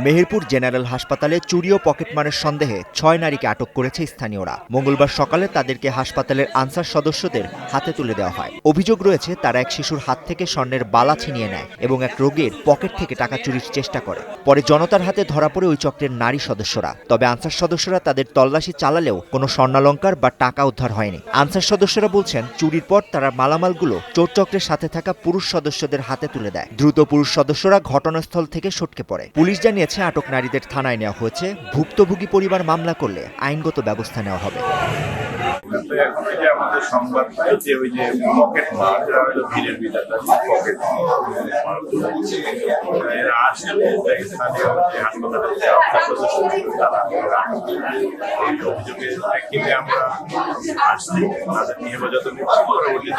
Meherpur general হাসপাতালে চুরি ও পকেটমারের সন্দেহে ৬ নারীকে আটক করেছে স্থানীয়রা। মঙ্গলবার সকালে তাদেরকে হাসপাতালের আনসার সদস্যদের হাতে তুলে দেওয়া হয়। অভিযোগ রয়েছে তারা এক শিশুর হাত থেকে স্বর্ণের বালা ছিনিয়ে নেয় এবং এক রোগীর পকেট থেকে টাকা চুরির চেষ্টা করে। পরে জনতার হাতে ধরা পড়ে ওই চক্রের নারী সদস্যরা। তবে আনসার সদস্যরা তাদের তল্লাশি চালালেও কোনো স্বর্ণালংকার বা টাকা উদ্ধার হয়নি। আনসার সদস্যরা বলছেন, চুরির পর তারা মালামালগুলো চোর চক্রের সাথে থাকা পুরুষ সদস্যদের হাতে তুলে দেয়। দ্রুত পুরুষ সদস্যরা ঘটনাস্থল থেকে সটকে পড়ে। পুলিশ জানিয়েছে আটক নারীদের থানায় নেওয়া হয়েছে। ভুক্তভোগী পরিবার মামলা করলে আইনগত ব্যবস্থা নেওয়া হবে। আমাদের সংবাদ পাইছে ওই যে পকেট মার ভিড়ের ভিতরে পকেট এরা আসলে স্থানীয় হাসপাতালের যে তারা এই অভিযোগের প্রেক্ষিতে আমরা আসছি তাদের নিয়ে যত পরবর্তী